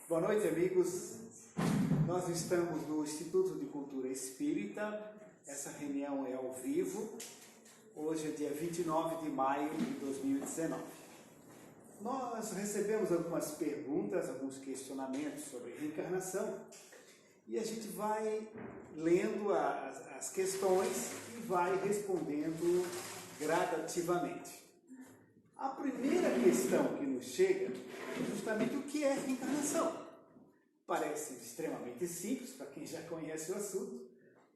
Boa noite, amigos. Nós estamos no Instituto de Cultura Espírita. Essa reunião é ao vivo. Hoje é dia 29 de maio de 2019. Nós recebemos algumas perguntas, alguns questionamentos sobre reencarnação e a gente vai lendo as questões e vai respondendo gradativamente. A primeira questão que nos chega é justamente o que é reencarnação. Parece extremamente simples para quem já conhece o assunto,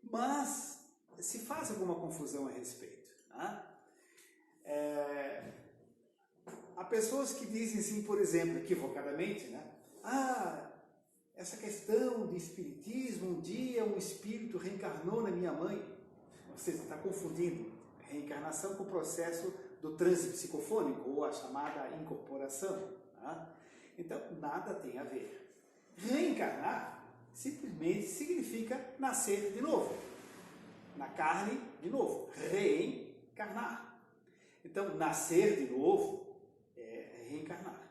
mas se faz alguma confusão a respeito. Né? Há pessoas que dizem assim, por exemplo, equivocadamente, né? Essa questão de espiritismo, um dia um espírito reencarnou na minha mãe. Você está confundindo reencarnação com o processo do transe psicofônico, ou a chamada incorporação. Tá? Então, nada tem a ver. Reencarnar simplesmente significa nascer de novo. Na carne, de novo. Reencarnar. Então, nascer de novo é reencarnar.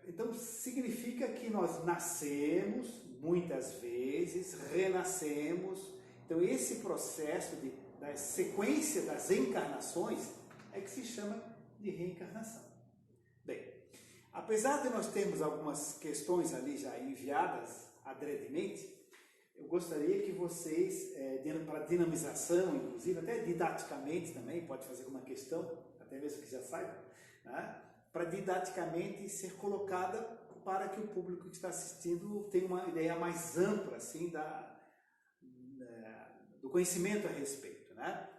Então, significa que nós nascemos muitas vezes, renascemos. Então, esse processo da sequência das encarnações é que se chama de reencarnação. Bem, apesar de nós termos algumas questões ali já enviadas adredemente, eu gostaria que vocês, para dinamização, inclusive, até didaticamente também, pode fazer uma questão, até mesmo que já saiba, né? Para didaticamente ser colocada para que o público que está assistindo tenha uma ideia mais ampla assim, do conhecimento a respeito. Né?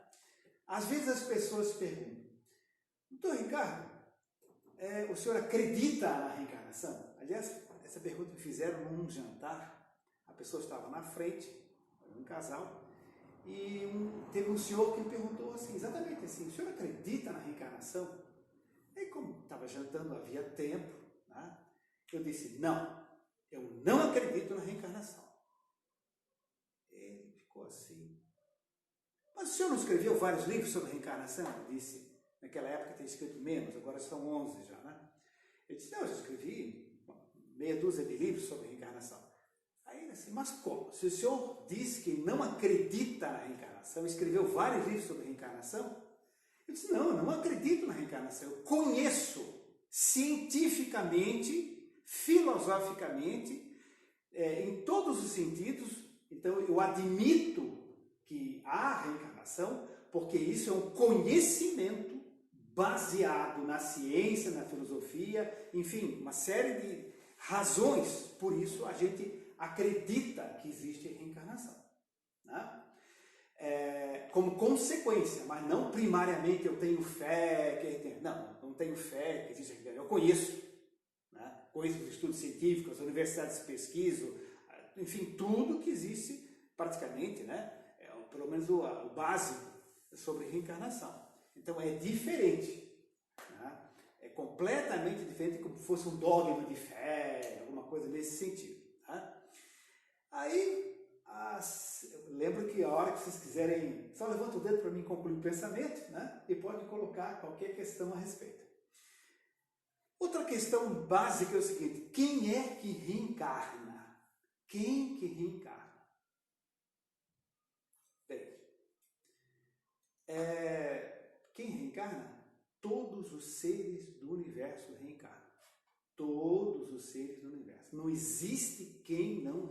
Às vezes as pessoas perguntam, doutor Ricardo, o senhor acredita na reencarnação? Aliás, essa pergunta me fizeram num jantar, a pessoa estava na frente, um casal, e teve um senhor que me perguntou assim, exatamente assim, o senhor acredita na reencarnação? E como estava jantando, havia tempo, né? Eu disse, não, eu não acredito na reencarnação. Ele ficou assim. Mas o senhor não escreveu vários livros sobre reencarnação? Eu disse, naquela época tinha escrito menos, agora são 11 já, né? Ele disse, não, eu já escrevi meia dúzia de livros sobre reencarnação. Aí ele disse, mas como? Se o senhor disse que não acredita na reencarnação, escreveu vários livros sobre reencarnação, eu disse, não, eu não acredito na reencarnação. Eu conheço cientificamente, filosoficamente, em todos os sentidos. Então, eu admito que há reencarnação, porque isso é um conhecimento baseado na ciência, na filosofia, enfim, uma série de razões. Por isso, a gente acredita que existe reencarnação. Né? Como consequência, mas não primariamente eu tenho fé, não tenho fé que existe reencarnação, eu conheço, né? Conheço os estudos científicos, as universidades de pesquisa, enfim, tudo que existe praticamente, né? Pelo menos o básico sobre reencarnação. Então é diferente, né? É completamente diferente, como se fosse um dogma de fé, alguma coisa nesse sentido. Né? Aí, eu lembro que a hora que vocês quiserem, só levanta o dedo para mim concluir o pensamento, né? E pode colocar qualquer questão a respeito. Outra questão básica é o seguinte, quem é que reencarna? Quem que reencarna? Bem, quem reencarna? Todos os seres do universo reencarnam. Todos os seres do universo. Não existe quem não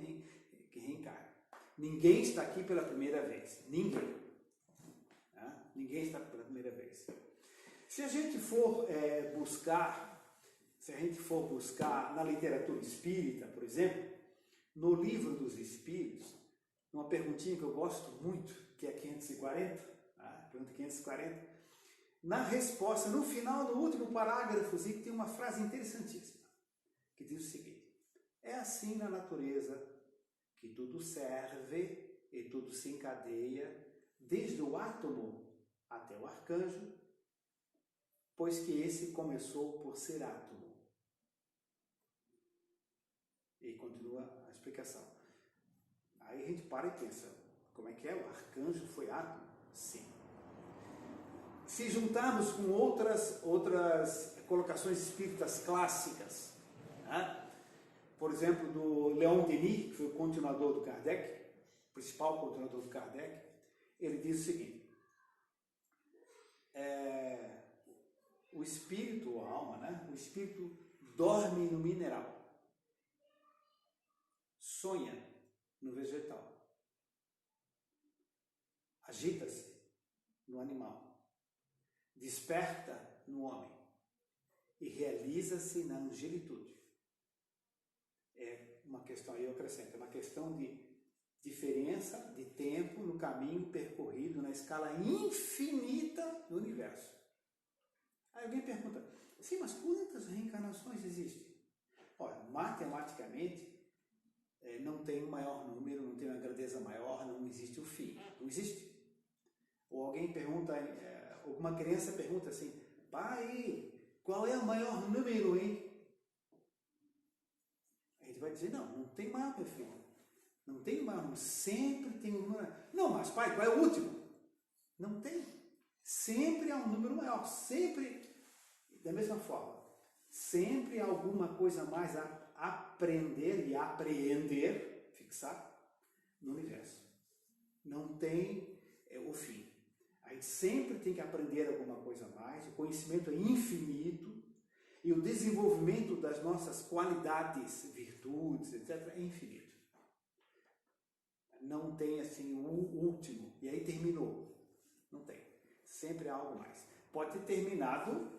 reencarne. Ninguém está aqui pela primeira vez. Ninguém. Tá? Ninguém está pela primeira vez. Se a gente for buscar na literatura espírita, por exemplo, no Livro dos Espíritos, uma perguntinha que eu gosto muito, que é 540, tá? Pergunta 540, na resposta, no final, no último parágrafo, tem uma frase interessantíssima, que diz o seguinte, é assim na natureza que tudo serve e tudo se encadeia, desde o átomo até o arcanjo, pois que esse começou por ser átomo. E continua a explicação. Aí a gente para e pensa, como é que é? O arcanjo foi átomo? Sim. Se juntarmos com outras colocações espíritas clássicas, Né? Por exemplo, do Leon Denis, que foi o continuador do Kardec, o principal continuador do Kardec, ele diz o seguinte: o espírito, ou a alma, né? O espírito dorme no mineral, sonha no vegetal, agita-se no animal, desperta no homem e realiza-se na angelitude. É uma questão, aí eu acrescento, é uma questão de diferença de tempo no caminho percorrido na escala infinita do universo. Aí alguém pergunta, sim, mas quantas reencarnações existem? Olha, matematicamente, não tem um maior número, não tem uma grandeza maior, não existe o fim, não existe. Ou alguém pergunta, alguma criança pergunta assim, pai, qual é o maior número, hein? A gente vai dizer, não tem maior, meu filho. Não tem maior número, sempre tem um número. Não, mas pai, qual é o último? Não tem. Sempre há um número maior, sempre, da mesma forma. Sempre há alguma coisa mais a aprender e apreender, fixar, no universo. Não tem o fim. A gente sempre tem que aprender alguma coisa a mais, o conhecimento é infinito e o desenvolvimento das nossas qualidades, virtudes, etc., é infinito. Não tem assim o último, e aí terminou. Não tem. Sempre há algo mais. Pode ter terminado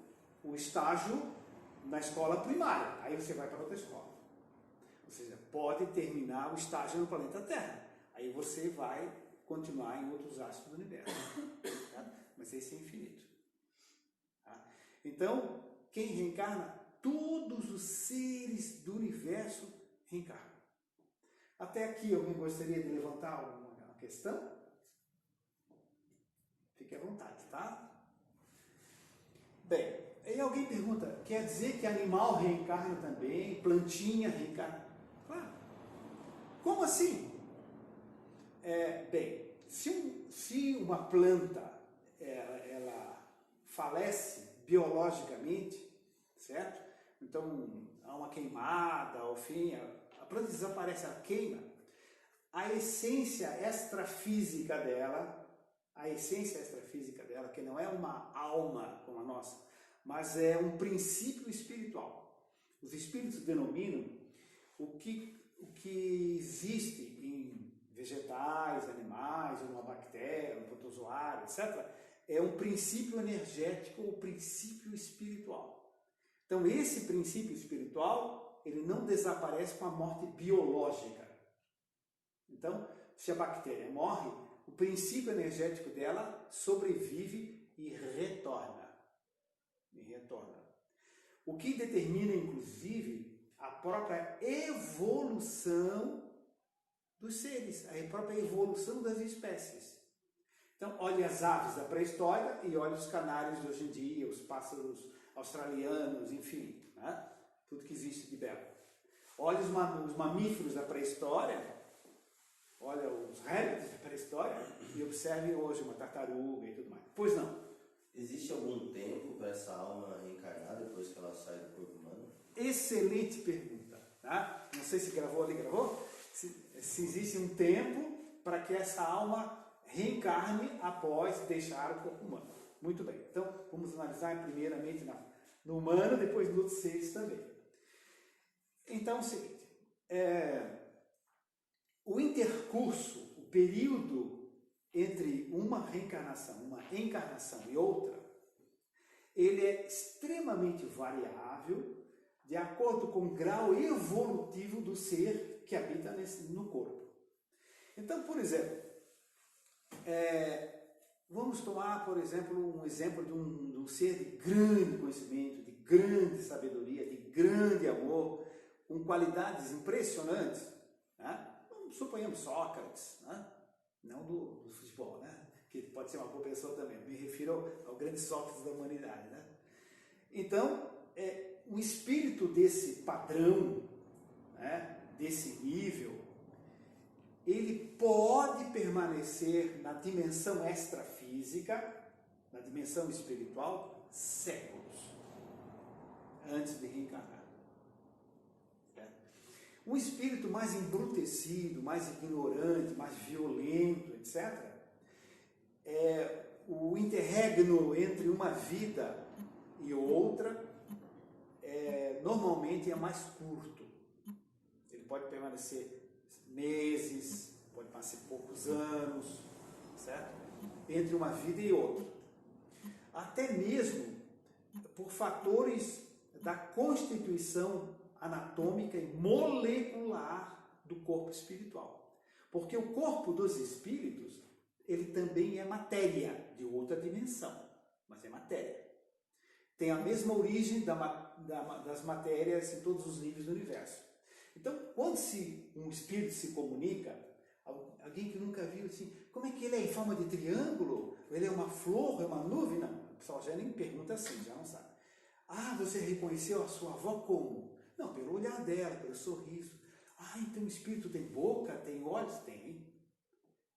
o estágio na escola primária, aí você vai para outra escola. Ou seja, pode terminar o estágio no planeta Terra, aí você vai continuar em outros astros do universo. Tá? Mas esse é infinito. Tá? Então, quem reencarna? Todos os seres do universo reencarnam. Até aqui, alguém gostaria de levantar alguma questão? Fique à vontade, tá? Bem, aí alguém pergunta, quer dizer que animal reencarna também? Plantinha reencarna? Claro. Como assim? Bem, se uma planta ela falece biologicamente, certo? Então, há uma queimada, ao fim, a planta desaparece, ela queima. A essência extrafísica dela, que não é uma alma como a nossa, mas é um princípio espiritual. Os espíritos denominam o que existe em vegetais, animais, ou uma bactéria, um protozoário, etc., é um princípio energético ou princípio espiritual. Então, esse princípio espiritual, ele não desaparece com a morte biológica. Então, se a bactéria morre, o princípio energético dela sobrevive e retorna. O que determina, inclusive, a própria evolução dos seres, a própria evolução das espécies. Então, olhe as aves da pré-história e olhe os canários de hoje em dia, os pássaros australianos, enfim, né? Tudo que existe de belo. Olhe os mamíferos da pré-história, olha os répteis da pré-história e observe hoje uma tartaruga e tudo mais. Pois não. Existe algum tempo para essa alma reencarnar depois que ela sai do corpo humano? Excelente pergunta. Tá? Não sei se gravou ali, gravou? Se existe um tempo para que essa alma reencarne após deixar o corpo humano. Muito bem. Então, vamos analisar primeiramente no humano, depois nos outros seres também. Então, é o seguinte. O intercurso, o período entre uma reencarnação, uma encarnação e outra, ele é extremamente variável de acordo com o grau evolutivo do ser que habita no corpo. Então, por exemplo, vamos tomar, por exemplo, um exemplo de um ser de grande conhecimento, de grande sabedoria, de grande amor, com qualidades impressionantes, né? Suponhamos Sócrates, né? Não do futebol, né? Que pode ser uma boa pessoa também, me refiro ao grande Sócrates da humanidade, né? Então, o espírito desse padrão, né? Desse nível, ele pode permanecer na dimensão extrafísica, na dimensão espiritual, séculos, antes de reencarnar. Um espírito mais embrutecido, mais ignorante, mais violento, etc., o interregno entre uma vida e outra normalmente é mais curto. Ele pode permanecer meses, pode permanecer poucos anos, certo? Entre uma vida e outra. Até mesmo por fatores da constituição anatômica e molecular do corpo espiritual. Porque o corpo dos espíritos, ele também é matéria, de outra dimensão, mas é matéria. Tem a mesma origem das matérias em todos os níveis do universo. Então, quando um espírito se comunica, alguém que nunca viu assim, como é que ele é em forma de triângulo? Ele é uma flor, é uma nuvem? Não, o pessoal já nem pergunta assim, já não sabe. Ah, você reconheceu a sua avó como? Não, pelo olhar dela, pelo sorriso. Ah, então o espírito tem boca, tem olhos? Tem.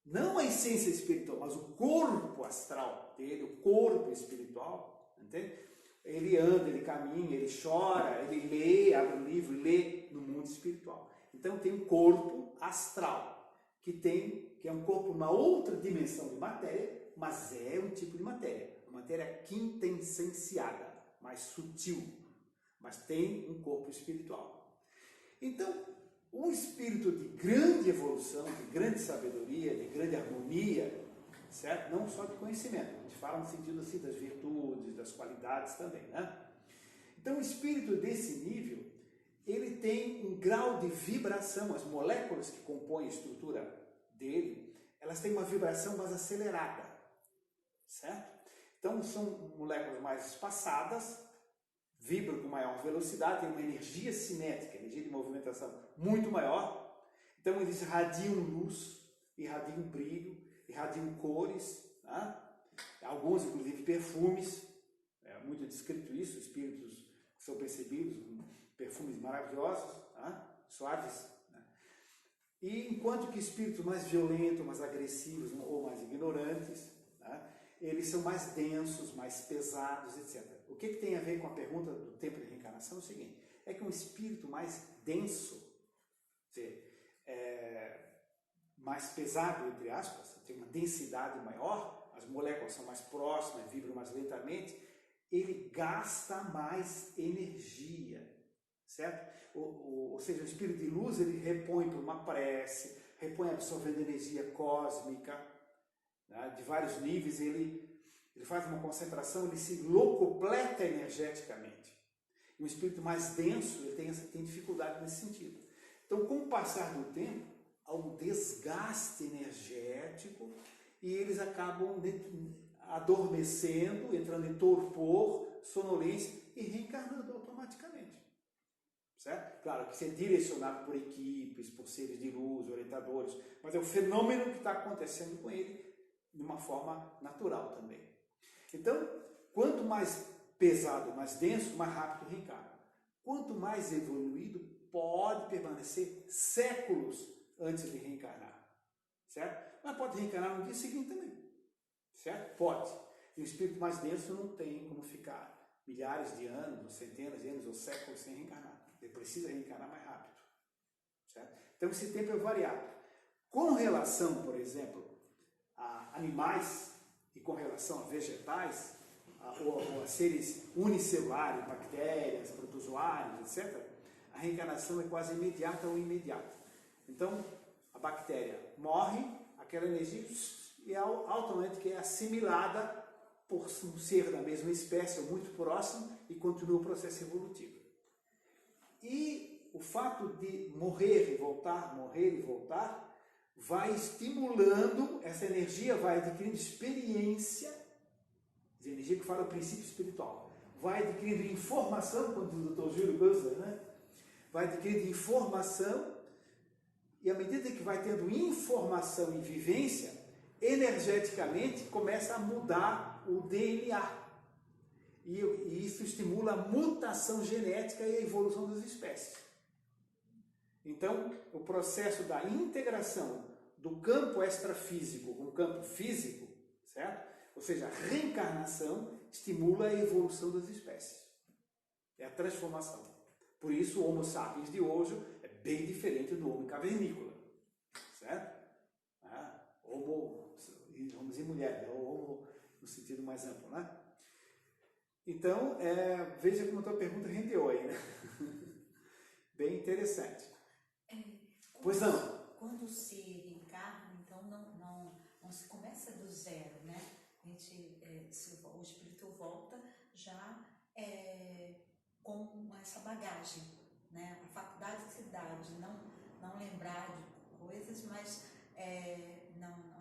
Não a essência espiritual, mas o corpo astral dele, o corpo espiritual, entende? Ele anda, ele caminha, ele chora, ele lê, abre um livro e lê no mundo espiritual. Então tem um corpo astral, que é um corpo numa outra dimensão de matéria, mas é um tipo de matéria, uma matéria quintessenciada, mais sutil, mas tem um corpo espiritual. Então, um espírito de grande evolução, de grande sabedoria, de grande harmonia, certo? Não só de conhecimento, a gente fala no sentido assim das virtudes, das qualidades também, né? Então, o espírito desse nível, ele tem um grau de vibração, as moléculas que compõem a estrutura dele, elas têm uma vibração mais acelerada, certo? Então, são moléculas mais espaçadas, vibram com maior velocidade, tem uma energia cinética, energia de movimentação muito maior. Então, eles irradiam luz, irradiam brilho, irradiam cores, né? Alguns, inclusive, perfumes. É muito descrito isso, espíritos que são percebidos com perfumes maravilhosos, né? Suaves. Né? E enquanto que espíritos mais violentos, mais agressivos ou mais ignorantes, né? Eles são mais densos, mais pesados, etc. O que tem a ver com a pergunta do tempo de reencarnação é o seguinte, é que um espírito mais denso, mais pesado, entre aspas, tem uma densidade maior, as moléculas são mais próximas, vibram mais lentamente, ele gasta mais energia, certo? Ou seja, o espírito de luz, ele repõe por uma prece, repõe absorvendo energia cósmica, né? De vários níveis, ele faz uma concentração, ele se locopleta energeticamente. E um espírito mais denso, ele tem dificuldade nesse sentido. Então, com o passar do tempo, há um desgaste energético e eles acabam adormecendo, entrando em torpor, sonolência e reencarnando automaticamente. Certo? Claro que isso é direcionado por equipes, por seres de luz, orientadores, mas é o fenômeno que está acontecendo com ele de uma forma natural também. Então, quanto mais pesado, mais denso, mais rápido reencarna. Quanto mais evoluído, pode permanecer séculos antes de reencarnar. Certo? Mas pode reencarnar no dia seguinte também. Certo? Pode. E o espírito mais denso não tem como ficar milhares de anos, ou centenas de anos, ou séculos sem reencarnar. Ele precisa reencarnar mais rápido. Certo? Então esse tempo é variável. Com relação, por exemplo, a animais e com relação a vegetais, ou a seres unicelulares, bactérias, protozoários, etc., a reencarnação é quase imediata ou imediata. Então, a bactéria morre, aquela energia é automaticamente assimilada por um ser da mesma espécie ou muito próximo e continua o processo evolutivo. E o fato de morrer e voltar, vai estimulando, essa energia vai adquirindo experiência, a energia que fala o princípio espiritual, vai adquirindo informação, quando o Dr. Júlio usa, né? Vai adquirindo informação, e à medida que vai tendo informação e vivência, energeticamente começa a mudar o DNA. E isso estimula a mutação genética e a evolução das espécies. Então, o processo da integração do campo extrafísico com o campo físico, certo? Ou seja, a reencarnação estimula a evolução das espécies. É a transformação. Por isso, o Homo sapiens de hoje é bem diferente do homem cavernícola, certo? Homo, homens e mulheres, homo no sentido mais amplo, né? Então, veja como a tua pergunta rendeu aí, né? Bem interessante. Pois não? Quando se reencarna, então não se começa do zero, né? A gente, o espírito volta já com essa bagagem, né? A faculdade que se dá de não lembrar de coisas, mas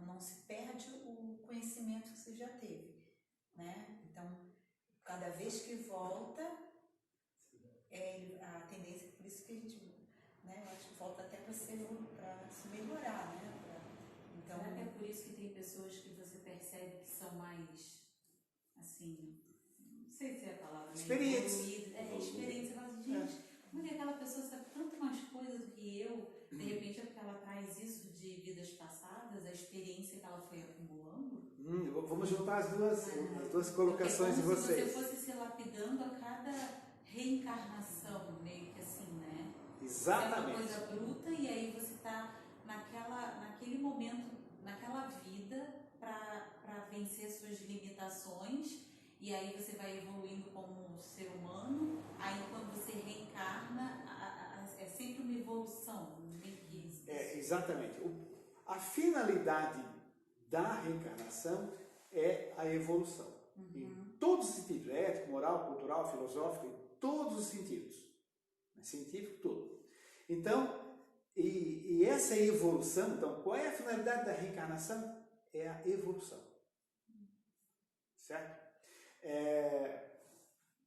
não se perde o conhecimento que você já teve, né? Então, cada vez que volta, a tendência, por isso que a gente, né, eu acho que volta até para se melhorar, né? Então, será que é por isso que tem pessoas que você percebe que são mais, assim, não sei se é a palavra, experientes. Experientes. Você fala assim, gente, como é que aquela pessoa sabe tanto mais coisa do que eu? De repente é porque ela traz isso de vidas passadas, a experiência que ela foi acumulando? Vamos juntar as duas colocações de vocês. Se você fosse se lapidando a cada reencarnação, meio que assim, né? Exatamente. É uma coisa bruta e aí você está naquele momento, naquela vida para vencer suas limitações e aí você vai evoluindo como um ser humano. Aí quando você reencarna, é sempre uma evolução. Exatamente. A finalidade da reencarnação é a evolução. Em todos os sentidos, ético, moral, cultural, filosófico, em todos os sentidos. Científico, tudo. Então, e essa evolução, então, qual é a finalidade da reencarnação? É a evolução. Certo?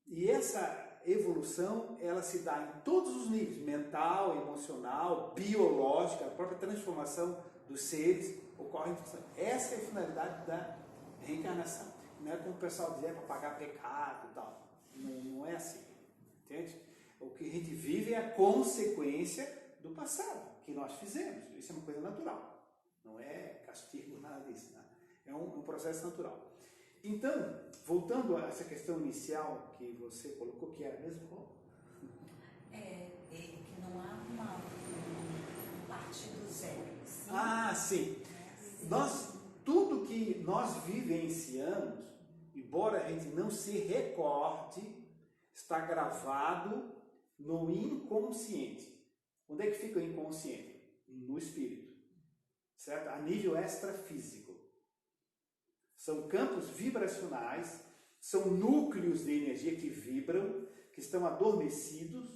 E essa evolução, ela se dá em todos os níveis, mental, emocional, biológica, a própria transformação dos seres ocorre. Essa é a finalidade da reencarnação. Não é como o pessoal diz, para pagar pecado e tal. Não é assim. Entende? O que a gente vive é a consequência do passado, que nós fizemos. Isso é uma coisa natural. Não é castigo, nada disso. Né? É um processo natural. Então, voltando a essa questão inicial que você colocou, que era mesmo como? Que não há uma parte do zero. Sim. Tudo que nós vivenciamos, embora a gente não se recorde, está gravado no inconsciente. Onde é que fica o inconsciente? No espírito. Certo? A nível extrafísico. São campos vibracionais, são núcleos de energia que vibram, que estão adormecidos,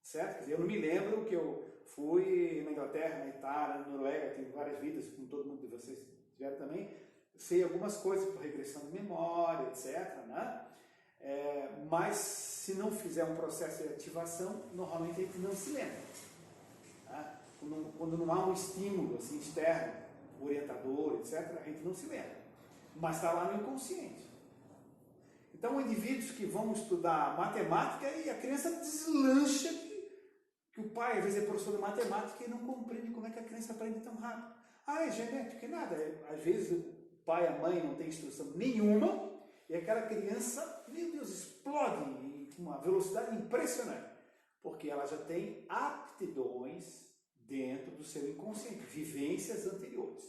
certo? Quer dizer, eu não me lembro que eu fui na Inglaterra, na Itália, na Noruega, tenho várias vidas, como todo mundo de vocês tiveram também, sei algumas coisas por regressão de memória, etc. Né? Mas se não fizer um processo de ativação, normalmente a gente não se lembra. Tá? Quando não há um estímulo assim, externo, orientador, etc., a gente não se lembra. Mas está lá no inconsciente. Então, indivíduos que vão estudar matemática e a criança deslancha que o pai, às vezes, é professor de matemática e não compreende como é que a criança aprende tão rápido. É genético, é nada. Às vezes, o pai e a mãe não têm instrução nenhuma e aquela criança, meu Deus, explode com uma velocidade impressionante. Porque ela já tem aptidões dentro do seu inconsciente, vivências anteriores.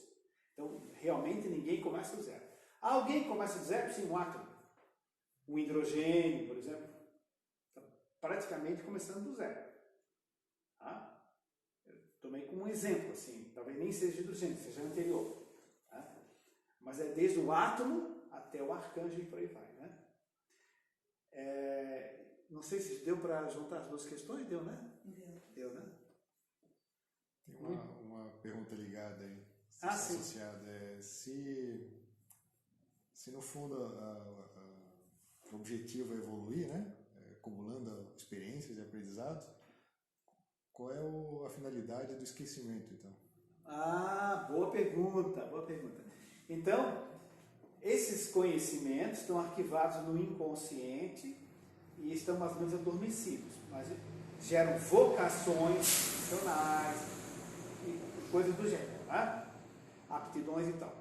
Então, realmente, ninguém começa do zero. Alguém começa do zero? Sim, um átomo. Um hidrogênio, por exemplo. Está praticamente começando do zero. Tá? Eu tomei como um exemplo, assim. Talvez nem seja hidrogênio, seja anterior. Tá? Mas é desde o átomo até o arcanjo e por aí vai. Né? Não sei se deu para juntar as duas questões. Deu, né? Deu, né? Tem uma pergunta ligada aí. Sim. Associada. Se no fundo o objetivo é evoluir, né? Acumulando experiências e aprendizados, qual é a finalidade do esquecimento, então? Boa pergunta, boa pergunta. Então, esses conhecimentos estão arquivados no inconsciente e estão mais ou menos adormecidos, mas geram vocações funcionais e coisas do gênero, né? Aptidões e tal.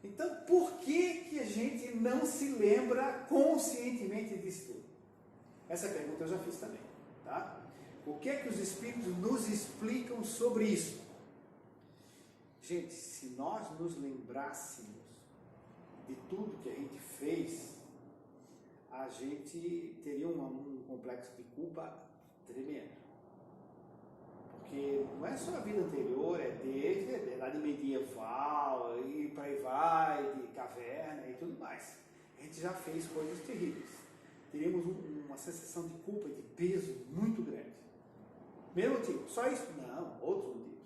Então, por que a gente não se lembra conscientemente disso tudo? Essa pergunta eu já fiz também, tá? O que é que os espíritos nos explicam sobre isso? Gente, se nós nos lembrássemos de tudo que a gente fez, a gente teria um complexo de culpa tremendo. Porque não é só a vida anterior, é desde a idade medieval, e para aí vai, de caverna e tudo mais. A gente já fez coisas terríveis. Teríamos uma sensação de culpa e de peso muito grande. Mesmo motivo, só isso? Não, outros motivos.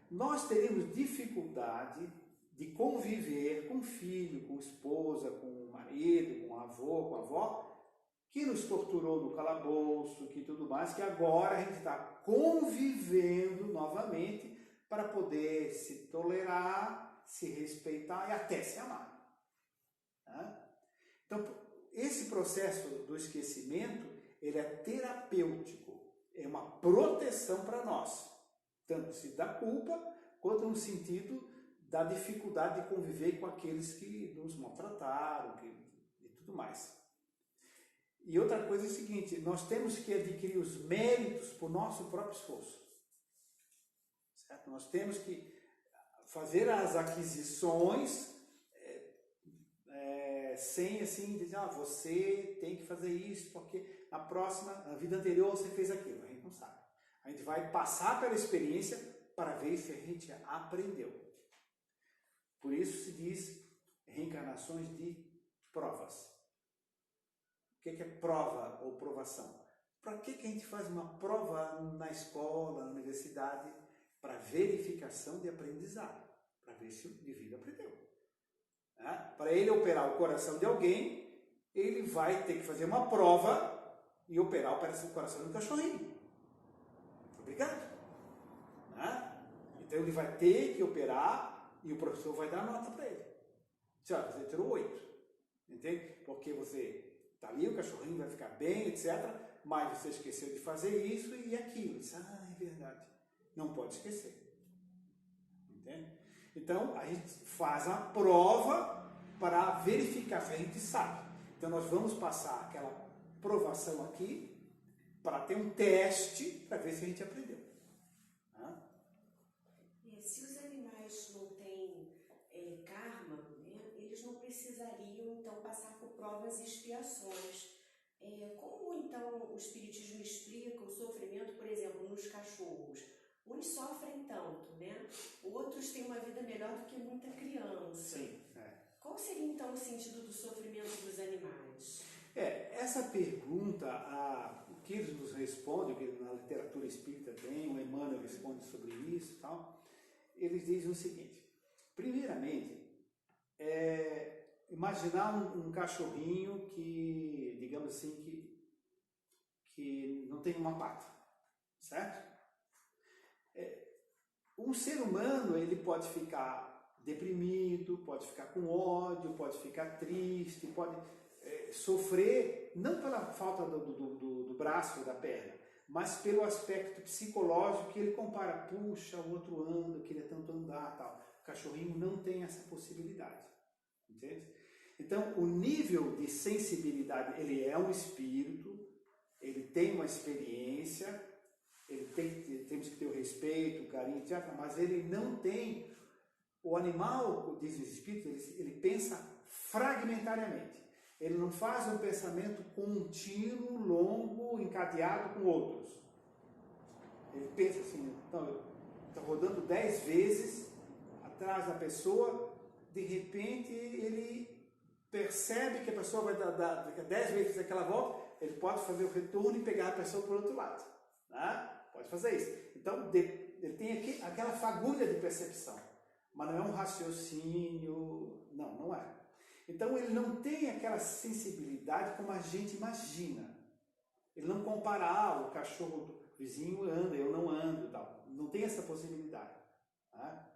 Nós teríamos dificuldade de conviver com o filho, com a esposa, com o marido, com o avô, com a avó, que nos torturou no calabouço, que tudo mais, que agora a gente está convivendo novamente para poder se tolerar, se respeitar e até se amar. Tá? Então, esse processo do esquecimento, ele é terapêutico, é uma proteção para nós, tanto se da culpa, quanto no sentido da dificuldade de conviver com aqueles que nos maltrataram e tudo mais. E outra coisa é o seguinte, nós temos que adquirir os méritos por nosso próprio esforço. Certo? Nós temos que fazer as aquisições sem assim dizer, você tem que fazer isso, porque na vida anterior você fez aquilo. A gente não sabe. A gente vai passar pela experiência para ver se a gente aprendeu. Por isso se diz reencarnações de provas. O que é prova ou provação? Para que a gente faz uma prova na escola, na universidade? Para verificação de aprendizado. Para ver se o indivíduo aprendeu. Para ele operar o coração de alguém, ele vai ter que fazer uma prova e operar o coração do cachorrinho. Obrigado. Então ele vai ter que operar e o professor vai dar nota para ele. Você tirou 8. Entende? Porque você está ali, o cachorrinho vai ficar bem, etc. Mas você esqueceu de fazer isso e aquilo. É verdade. Não pode esquecer. Entende? Então, a gente faz a prova para verificar se a gente sabe. Então, nós vamos passar aquela provação aqui para ter um teste para ver se a gente aprendeu. Se os animais não têm karma, né, eles não precisariam, então, passar por provas e expiações. Como, então, o Espiritismo explica o sofrimento, por exemplo, nos cachorros? Uns sofrem tanto, né? Outros têm uma vida melhor do que muita criança. Sim. Qual seria, então, o sentido do sofrimento dos animais? Essa pergunta, o que eles nos respondem, que na literatura espírita tem, o Emmanuel responde sobre isso e tal, eles dizem o seguinte, primeiramente, imaginar um cachorrinho que, digamos assim, que não tem uma pata, certo? Um ser humano, ele pode ficar deprimido, pode ficar com ódio, pode ficar triste, pode sofrer, não pela falta do braço ou da perna, mas pelo aspecto psicológico que ele compara, puxa, o outro anda, queria tanto andar, tal. O cachorrinho não tem essa possibilidade, entende? Então, o nível de sensibilidade, ele é um espírito, ele tem uma experiência, temos que ter o respeito, o carinho, etc., mas ele não tem, o animal, diz o espírito, ele pensa fragmentariamente. Ele não faz um pensamento contínuo, longo, encadeado com outros. Ele pensa assim, então, está rodando 10 vezes atrás da pessoa, de repente ele percebe que a pessoa vai dar 10 vezes aquela volta, ele pode fazer o retorno e pegar a pessoa por outro lado. Né? Pode fazer isso. Então, ele tem aquela fagulha de percepção, mas não é um raciocínio, não é. Então, ele não tem aquela sensibilidade como a gente imagina. Ele não compara, o cachorro do vizinho anda, eu não ando, tal. Não tem essa possibilidade. Tá?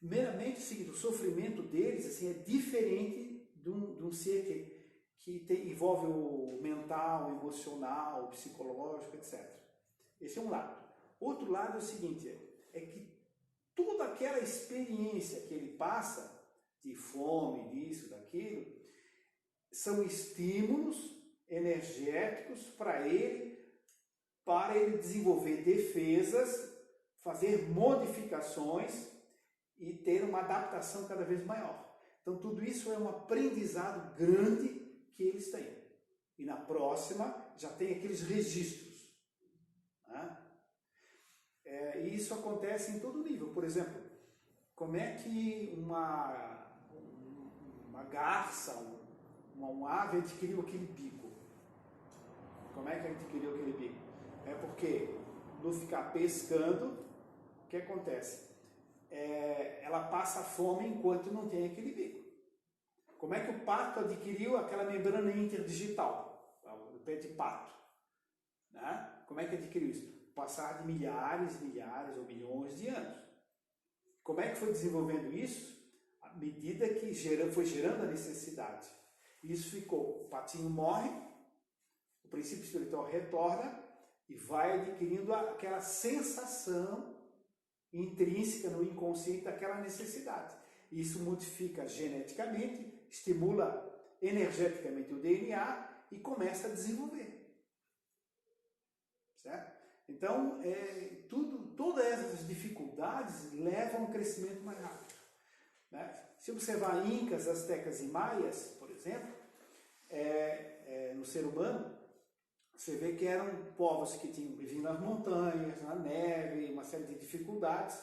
Meramente o seguinte, o sofrimento deles assim, é diferente de um ser que envolve o mental, o emocional, o psicológico, etc. Esse é um lado. Outro lado é o seguinte, é que toda aquela experiência que ele passa, de fome, disso, daquilo, são estímulos energéticos para ele para ele desenvolver defesas, fazer modificações e ter uma adaptação cada vez maior. Então, tudo isso é um aprendizado grande que eles têm. E na próxima já tem aqueles registros. Né? E isso acontece em todo nível. Por exemplo, como é que uma garça, uma ave adquiriu aquele bico? Como é que adquiriu aquele bico? É porque, no ficar pescando, o que acontece? Ela passa fome enquanto não tem aquele bico. Como é que o pato adquiriu aquela membrana interdigital? O pé de pato. Né? Como é que adquiriu isso? Passar de milhares ou milhões de anos. Como é que foi desenvolvendo isso? À medida que foi gerando a necessidade. Isso ficou, o patinho morre, o princípio espiritual retorna e vai adquirindo aquela sensação intrínseca no inconsciente daquela necessidade. Isso modifica geneticamente, estimula energeticamente o DNA e começa a desenvolver. Certo? Então, todas essas dificuldades levam a um crescimento mais rápido. Né? Se observar incas, astecas e maias, por exemplo, no ser humano, você vê que eram povos que viviam nas montanhas, na neve, uma série de dificuldades,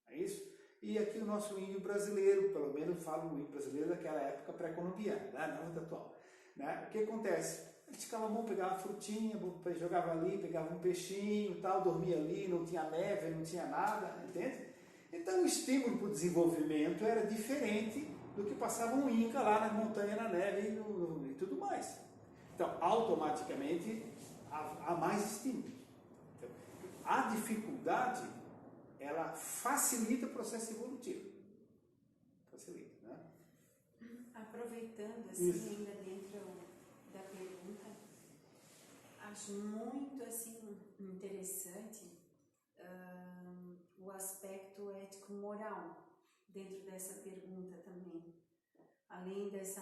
é isso? E aqui o nosso índio brasileiro, pelo menos falo o índio brasileiro daquela época pré-colombiana, né? Não da atual. Né? O que acontece? Eles ficavam bom, pegava frutinha, jogava ali, pegava um peixinho e tal, dormia ali, não tinha neve, não tinha nada, entende? Então o estímulo para o desenvolvimento era diferente do que passava um Inca lá na montanha, na neve e tudo mais. Então, automaticamente, há mais estímulo. Então, a dificuldade, ela facilita o processo evolutivo. Facilita, né? Aproveitando, assim, Isso. ainda dentro da pergunta, acho muito, assim, interessante o aspecto ético-moral dentro dessa pergunta também. Além dessa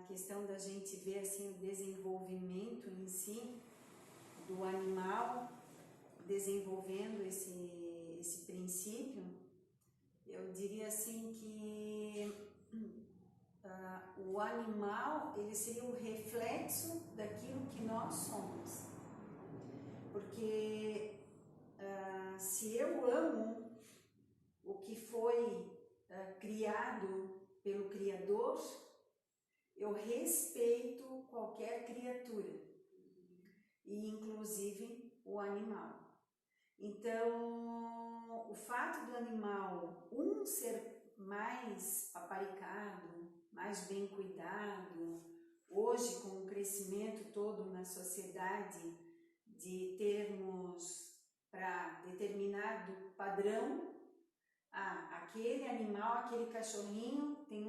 questão da gente ver assim, o desenvolvimento em si do animal, desenvolvendo esse princípio, eu diria assim que o animal ele seria o reflexo daquilo que nós somos. Porque se eu amo o que foi criado pelo Criador, eu respeito qualquer criatura, e inclusive o animal. Então, o fato do animal, ser mais paparicado, mais bem cuidado, hoje com o crescimento todo na sociedade, de termos para determinado padrão, aquele animal, aquele cachorrinho tem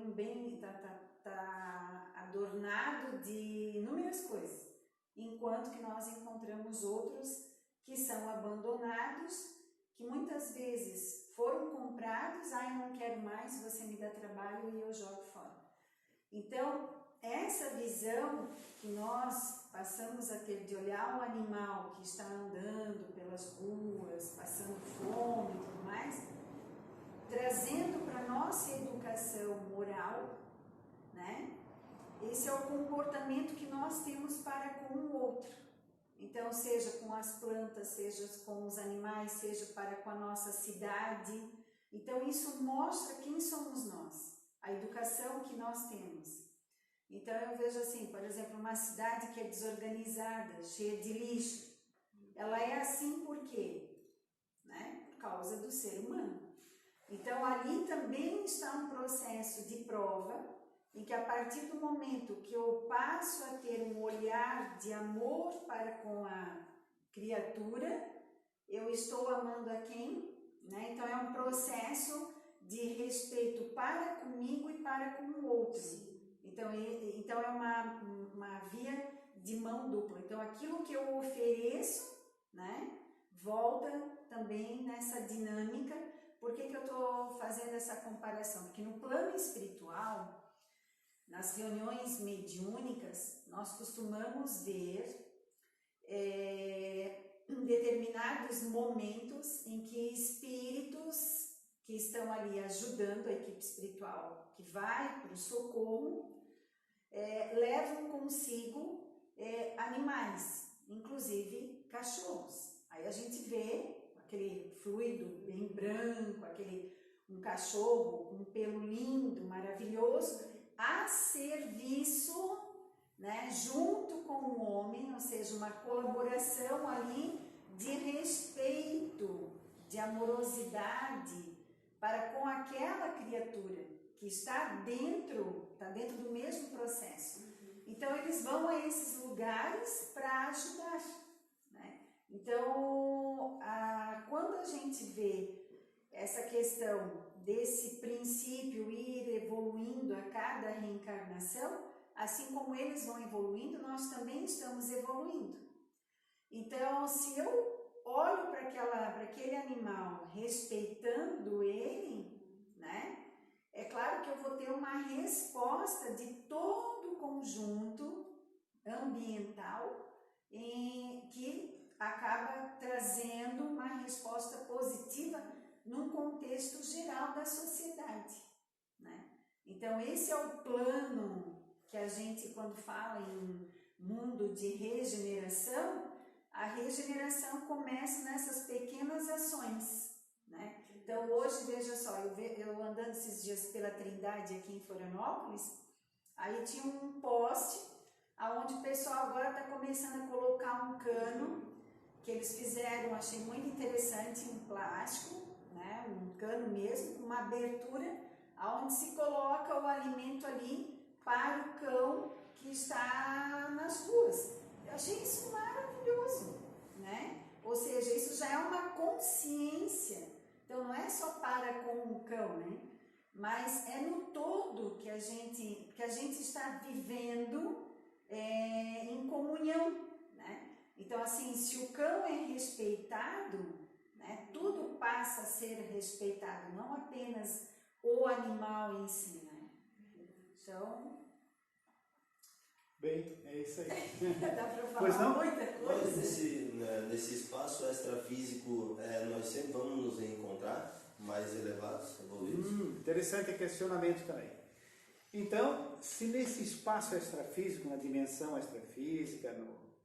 tá adornado de inúmeras coisas, enquanto que nós encontramos outros que são abandonados, que muitas vezes foram comprados, eu não quero mais, você me dá trabalho e eu jogo fora. Então, essa visão que nós passamos a ter de olhar o animal que está andando pelas ruas, passando fome e tudo mais, trazendo para a nossa educação moral, né? Esse é o comportamento que nós temos para com o outro. Então, seja com as plantas, seja com os animais, seja para com a nossa cidade. Então, isso mostra quem somos nós, a educação que nós temos. Então, eu vejo assim, por exemplo, uma cidade que é desorganizada, cheia de lixo, ela é assim por quê? Né? Por causa do ser humano. Então, ali também está um processo de prova, em que a partir do momento que eu passo a ter um olhar de amor para com a criatura, eu estou amando a quem? Né? Então, é um processo de respeito para comigo e para com o outro. Então é uma via de mão dupla. Então, aquilo que eu ofereço, né, volta também nessa dinâmica. Por que eu estou fazendo essa comparação? Porque no plano espiritual, nas reuniões mediúnicas, nós costumamos ver determinados momentos em que espíritos que estão ali ajudando a equipe espiritual que vai para o socorro levam consigo animais, inclusive cachorros. Aí a gente vê aquele fluido bem branco, um cachorro com um pelo lindo, maravilhoso, a serviço, né, junto com o homem, ou seja, uma colaboração ali de respeito, de amorosidade para com aquela criatura que está dentro do mesmo processo. Então eles vão a esses lugares para ajudar, né? Então, quando a gente vê essa questão desse princípio ir evoluindo a cada reencarnação, assim como eles vão evoluindo, nós também estamos evoluindo. Então, se eu olho para aquele animal respeitando ele, né, é claro que eu vou ter uma resposta de todo o conjunto ambiental que acaba trazendo uma resposta positiva num contexto geral da sociedade, né? Então, esse é o plano que a gente, quando fala em mundo de regeneração, a regeneração começa nessas pequenas ações, né? Então, hoje, veja só, eu andando esses dias pela Trindade aqui em Florianópolis, aí tinha um poste, onde o pessoal agora está começando a colocar um cano, que eles fizeram, achei muito interessante, em plástico, né? Um cano mesmo, com uma abertura, onde se coloca o alimento ali para o cão que está nas ruas. Eu achei isso maravilhoso, né? Ou seja, isso já é uma consciência. Então, não é só para com o cão, né? Mas é no todo que a gente está vivendo em comunhão, né? Então, assim, se o cão é respeitado, né, tudo passa a ser respeitado, não apenas o animal em si, né? Então... Bem, é isso aí. Dá para falar Pois não? muita coisa. Mas nesse espaço extrafísico, nós sempre vamos nos encontrar mais elevados, evoluídos. Interessante questionamento também. Então, se nesse espaço extrafísico, na dimensão extrafísica,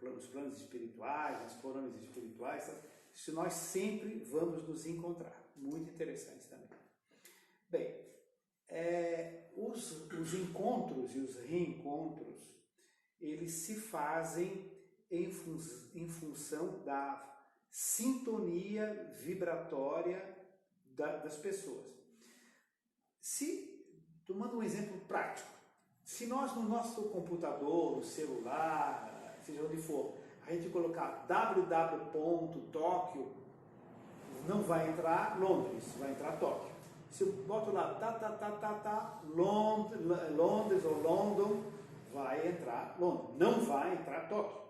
nos planos espirituais, nas coronas espirituais, se nós sempre vamos nos encontrar. Muito interessante também. Bem, os encontros e os reencontros, eles se fazem em função da sintonia vibratória das pessoas. Tomando um exemplo prático, se nós no nosso computador, no celular, seja onde for, a gente colocar www.tokyo, não vai entrar Londres, vai entrar Tóquio. Se eu boto lá Londres ou London, vai entrar Londres, não vai entrar Tóquio.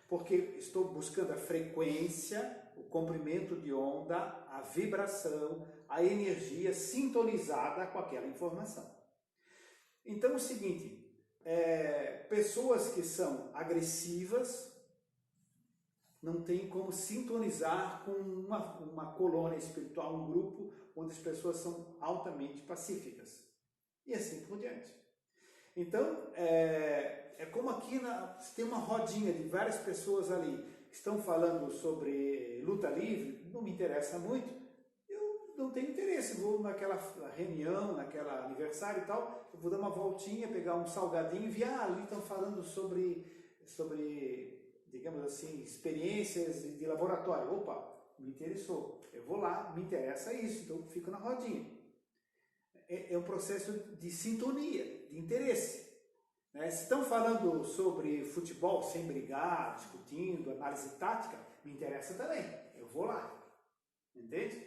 Porque estou buscando a frequência, o comprimento de onda, a vibração, a energia sintonizada com aquela informação. Então é o seguinte, pessoas que são agressivas não tem como sintonizar com uma colônia espiritual, um grupo onde as pessoas são altamente pacíficas. E assim por diante. Então, é como aqui, tem uma rodinha de várias pessoas ali que estão falando sobre luta livre, não me interessa muito, eu não tenho interesse, vou naquela reunião, naquele aniversário e tal, eu vou dar uma voltinha, pegar um salgadinho e ver, ali estão falando sobre, digamos assim, experiências de laboratório. Opa, me interessou, eu vou lá, me interessa isso, então fico na rodinha. É um processo de sintonia, de interesse. Se estão falando sobre futebol sem brigar, discutindo, análise tática, me interessa também, eu vou lá. Entende?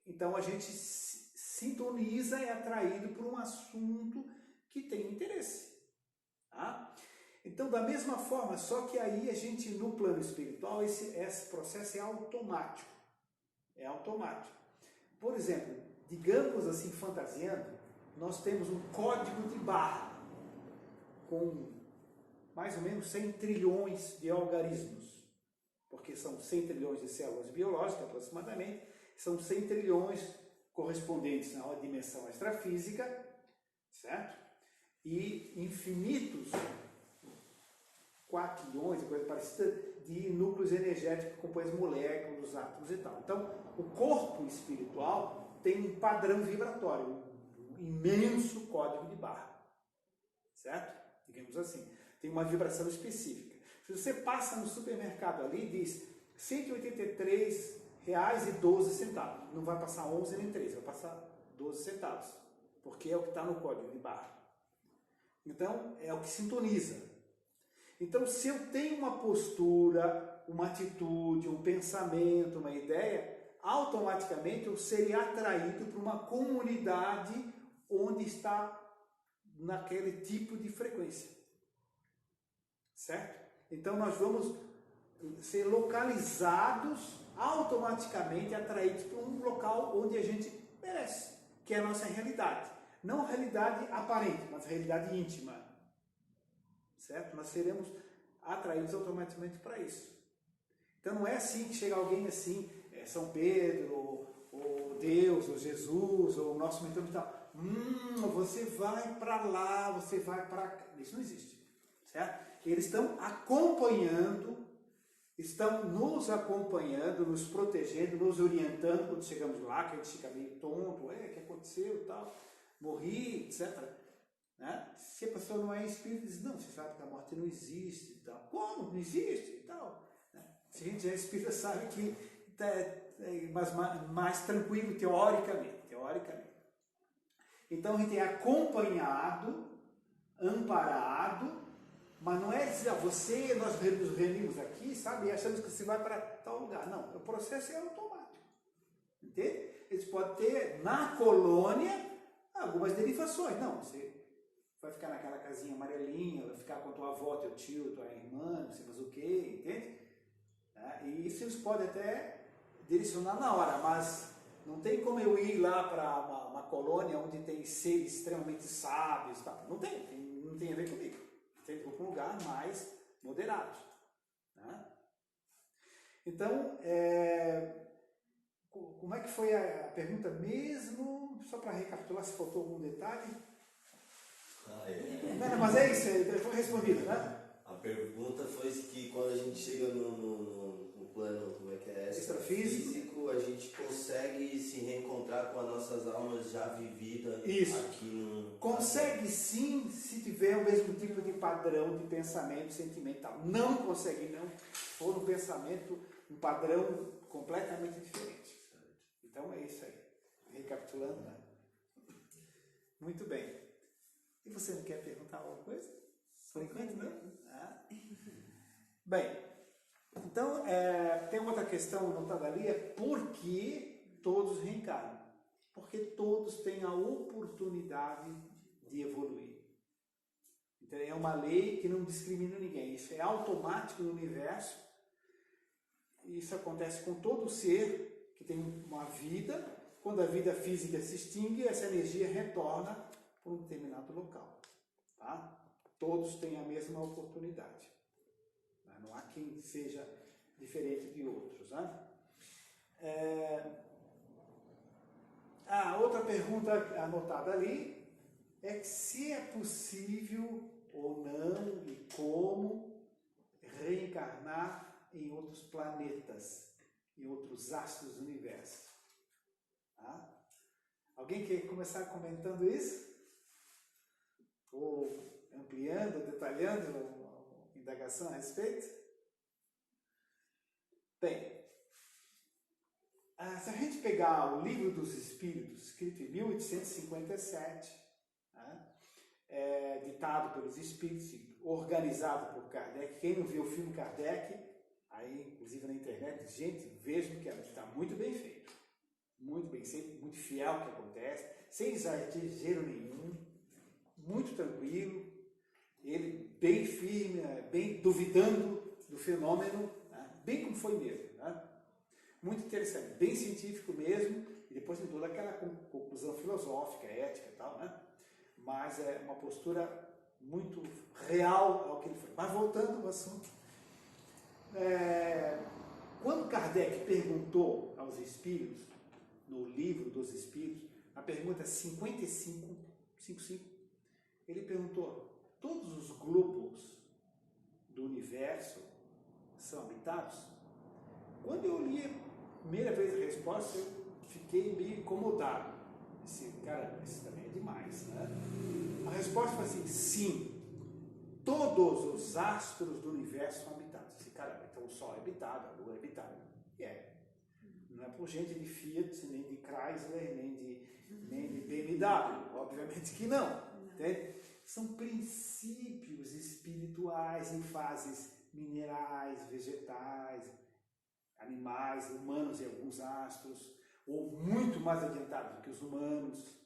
Então a gente sintoniza, é atraído por um assunto que tem interesse. Tá? Então, da mesma forma, só que aí a gente, no plano espiritual, esse processo é automático. É automático. Por exemplo, digamos assim, fantasiando, nós temos um código de barra com mais ou menos 100 trilhões de algarismos, porque que são 100 trilhões de células biológicas aproximadamente, são 100 trilhões correspondentes na dimensão extrafísica, certo? E infinitos quatrilhões, coisa parecida, de núcleos energéticos que compõem as moléculas, os átomos e tal. Então, o corpo espiritual tem um padrão vibratório, um imenso código de barra, certo? Digamos assim, tem uma vibração específica. Se você passa no supermercado ali, diz R$ 183,12, não vai passar 11 nem 13, vai passar 12 centavos, porque é o que está no código de barra. Então, é o que sintoniza. Então, se eu tenho uma postura, uma atitude, um pensamento, uma ideia, automaticamente eu serei atraído para uma comunidade onde está naquele tipo de frequência. Certo? Então, nós vamos ser localizados, automaticamente atraídos para um local onde a gente merece, que é a nossa realidade. Não a realidade aparente, mas a realidade íntima. Certo? Nós seremos atraídos automaticamente para isso. Então não é assim que chega alguém assim, São Pedro, ou Deus, ou Jesus, ou o nosso mentor e tal. Você vai para lá, você vai para cá. Isso não existe. Certo? Eles estão acompanhando, estão nos acompanhando, nos protegendo, nos orientando quando chegamos lá, que a gente fica meio tonto, o que aconteceu e tal, morri, etc. Né? Se a pessoa não é espírita, diz, não, você sabe que a morte não existe e tal. Como? Não existe e tal. Né? Se a gente é espírita, sabe que é mais tranquilo teoricamente. Então a gente é acompanhado, amparado, mas não é dizer, nós nos reunimos aqui, sabe, e achamos que você vai para tal lugar. Não, o processo é automático. Entende? Eles podem ter, na colônia, algumas derivações. Não, você vai ficar naquela casinha amarelinha, vai ficar com a tua avó, teu tio, tua irmã, não sei mais o que, entende? E isso eles podem até direcionar na hora, mas não tem como eu ir lá para uma colônia onde tem seres extremamente sábios, tá? Não tem a ver comigo. Tem que ir para um lugar mais moderado. Né? Então, como é que foi a pergunta mesmo? Só para recapitular, se faltou algum detalhe. Não, mas é isso, foi respondido, né? A pergunta foi que quando a gente chega no plano, como é que é? Extrafísico, a gente consegue se reencontrar com as nossas almas já vividas aqui no... Consegue sim, se tiver o mesmo tipo de padrão de pensamento sentimental. Não consegue, não. For um pensamento, um padrão completamente diferente. Então é isso aí. Recapitulando, né? Muito bem. E você não quer perguntar alguma coisa? Por enquanto, não? Bem, então, tem outra questão anotada ali, por que todos reencarnam? Porque todos têm a oportunidade de evoluir. Então, é uma lei que não discrimina ninguém. Isso é automático no universo. Isso acontece com todo ser que tem uma vida. Quando a vida física se extingue, essa energia retorna para um determinado local. Tá? Todos têm a mesma oportunidade. Não há quem seja diferente de outros. Né? A outra pergunta anotada ali é se é possível ou não e como reencarnar em outros planetas, em outros astros do universo. Tá? Alguém quer começar comentando isso? Ou ampliando, detalhando uma indagação a respeito? Bem, se a gente pegar o Livro dos Espíritos, escrito em 1857, ditado pelos Espíritos, organizado por Kardec, quem não viu o filme Kardec, aí inclusive na internet, gente, vejam que está muito bem feito, muito bem feito, muito fiel ao que acontece, sem exagero nenhum, muito tranquilo, ele bem firme, bem duvidando do fenômeno, bem como foi mesmo. Muito interessante, bem científico mesmo, e depois tem toda aquela conclusão filosófica, ética e tal, né? Mas é uma postura muito real ao que ele foi. Mas voltando ao assunto, Kardec perguntou aos espíritos, no livro dos espíritos, na pergunta 55, ele perguntou: todos os globos do universo são habitados? Quando eu li a primeira vez a resposta, eu fiquei meio incomodado. Disse, cara, isso também é demais, né? A resposta foi assim: sim, todos os astros do universo são habitados. Eu disse, caramba, então o Sol é habitado, a Lua é habitada. E é. Não é por gente de Fiat, nem de Chrysler, nem de BMW. Obviamente que não. Entende? São princípios espirituais em fases minerais, vegetais, animais, humanos e alguns astros, ou muito mais adiantados do que os humanos,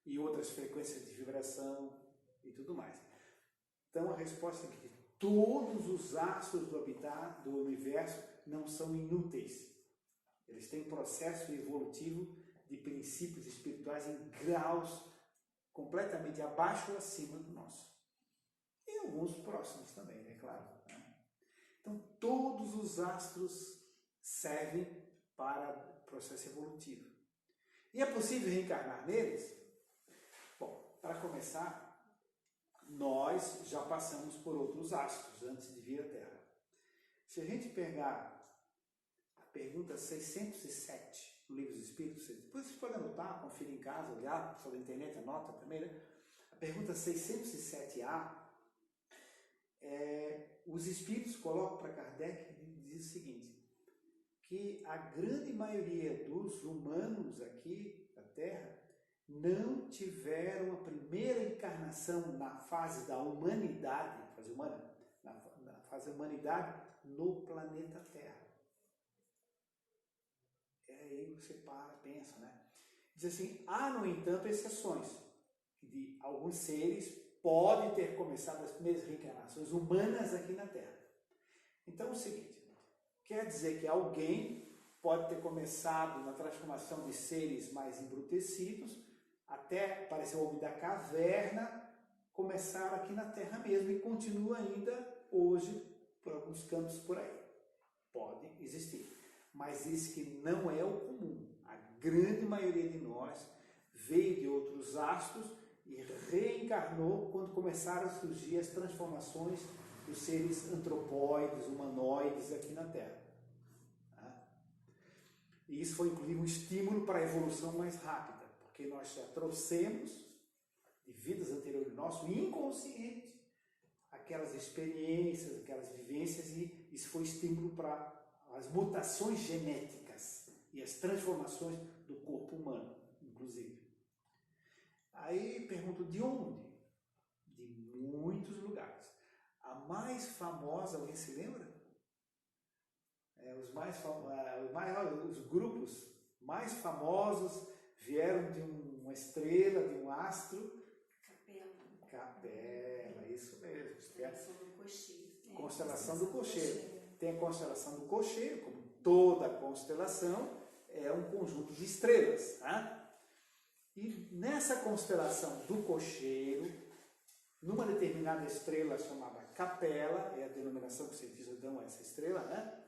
e outras frequências de vibração e tudo mais. Então a resposta é que todos os astros do universo não são inúteis. Eles têm processo evolutivo de princípios espirituais em graus completamente abaixo ou acima do nosso. E alguns próximos também, é claro. Né? Então, todos os astros servem para processo evolutivo. E é possível reencarnar neles? Bom, para começar, nós já passamos por outros astros antes de vir à Terra. Se a gente pegar pergunta 607 no Livro dos Espíritos, depois vocês podem anotar, conferir em casa, olhar sobre a internet, anota a primeira. A pergunta 607A, os Espíritos colocam para Kardec e diz o seguinte, que a grande maioria dos humanos aqui da Terra não tiveram a primeira encarnação na fase da humanidade, fase humana, na fase da humanidade no planeta Terra. Aí você pensa, né? Diz assim, há, no entanto, exceções, de alguns seres podem ter começado as primeiras reencarnações humanas aqui na Terra. Então é o seguinte, quer dizer que alguém pode ter começado na transformação de seres mais embrutecidos, até parecer o homem da caverna, começaram aqui na Terra mesmo e continua ainda hoje por alguns cantos por aí. Pode existir. Mas diz que não é o comum. A grande maioria de nós veio de outros astros e reencarnou quando começaram a surgir as transformações dos seres antropóides, humanoides aqui na Terra. E isso foi inclusive um estímulo para a evolução mais rápida, porque nós já trouxemos de vidas anteriores nosso inconsciente aquelas experiências, aquelas vivências, e isso foi estímulo para as mutações genéticas e as transformações do corpo humano, inclusive. Aí pergunto, de onde? De muitos lugares. A mais famosa, alguém se lembra? Os grupos mais famosos vieram de uma estrela, de um astro. Capela, isso mesmo. Constelação do Cocheiro. Constelação do Cocheiro. Tem a constelação do Cocheiro, como toda constelação, é um conjunto de estrelas. Tá? E nessa constelação do Cocheiro, numa determinada estrela chamada Capela, é a denominação que os cientistas dão a essa estrela, né?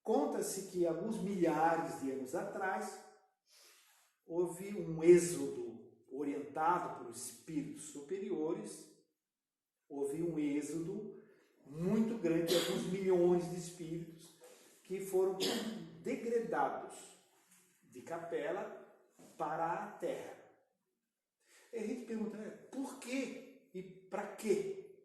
Conta-se que alguns milhares de anos atrás houve um êxodo orientado por espíritos superiores, houve um êxodo muito grande, alguns milhões de espíritos que foram degredados de Capela para a Terra. E a gente pergunta, por quê e para quê?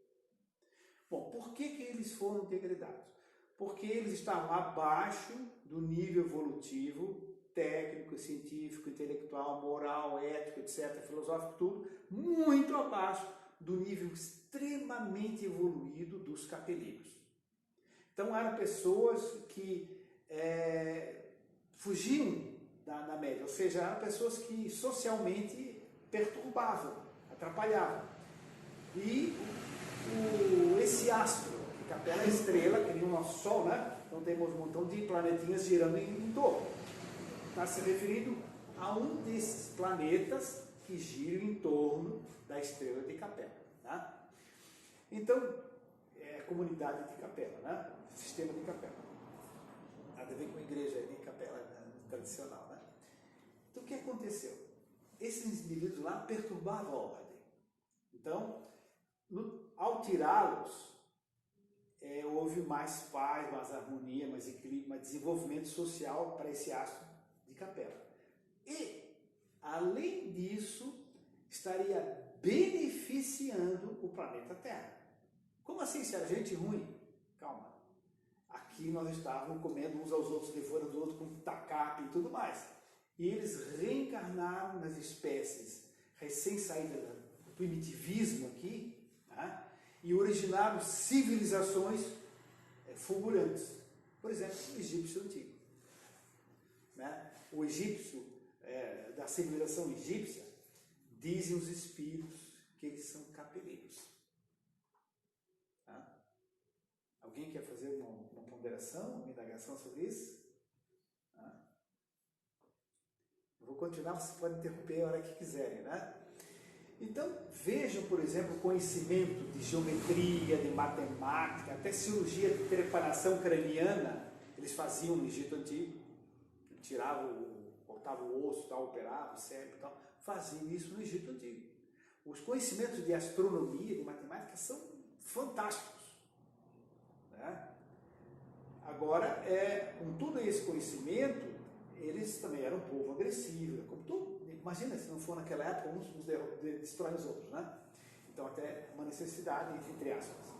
Bom, por que eles foram degredados? Porque eles estavam abaixo do nível evolutivo, técnico, científico, intelectual, moral, ético, etc., filosófico, tudo, muito abaixo do nível extremamente evoluído dos capeleiros. Então eram pessoas que fugiam da média, ou seja, eram pessoas que socialmente perturbavam, atrapalhavam. E esse astro, que Capela é estrela, que nem o nosso Sol, né? Então temos um montão de planetinhas girando em torno. Está se referindo a um desses planetas que giram em torno da estrela de Capela. Tá? Então, é a comunidade de Capela, né? O sistema de Capela. Nada a ver tradicional, né? Então, o que aconteceu? Esses indivíduos lá perturbavam a ordem. Então, ao tirá-los, houve mais paz, mais harmonia, mais equilíbrio, mais desenvolvimento social para esse astro de Capela. E, além disso, estaria beneficiando o planeta Terra. Como assim, se era gente ruim? Calma. Aqui nós estávamos comendo uns aos outros, devorando os outros com tacape e tudo mais. E eles reencarnaram nas espécies recém-saídas do primitivismo aqui, tá? E originaram civilizações fulgurantes. Por exemplo, o egípcio antigo. Né? O egípcio, da civilização egípcia, dizem os espíritos que eles são capeleiros. Tá? Alguém quer fazer uma ponderação, uma indagação sobre isso? Tá? Eu vou continuar, vocês podem interromper a hora que quiserem, né? Então, vejam, por exemplo, o conhecimento de geometria, de matemática, até cirurgia de preparação craniana, eles faziam no Egito Antigo. Cortavam o osso, tal, operavam o cérebro e tal. Faziam isso no Egito Antigo. Os conhecimentos de astronomia, de matemática, são fantásticos. Né? Agora, com todo esse conhecimento, eles também eram um povo agressivo, como todo. Imagina se não for naquela época, uns destroem os outros, né? Então, até uma necessidade, entre aspas.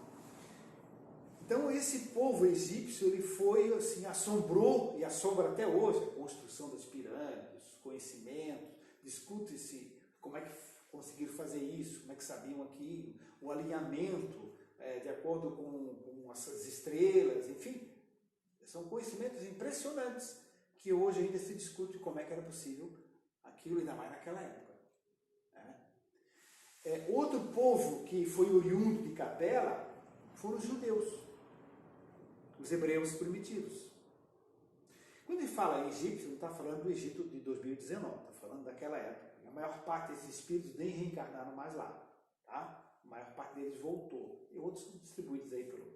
Então, esse povo egípcio, ele foi, assim, assombrou, e assombra até hoje, a construção das pirâmides, os conhecimentos, discute-se como é que conseguiram fazer isso, como é que sabiam aquilo, o alinhamento de acordo com essas estrelas, enfim. São conhecimentos impressionantes que hoje ainda se discute como é que era possível aquilo, ainda mais naquela época. Né? Outro povo que foi oriundo de Capela foram os judeus, os hebreus primitivos. Quando ele fala em egípcio, não está falando do Egito de 2019, está falando daquela época. A maior parte desses espíritos nem reencarnaram mais lá. Tá? A maior parte deles voltou. E outros são distribuídos aí por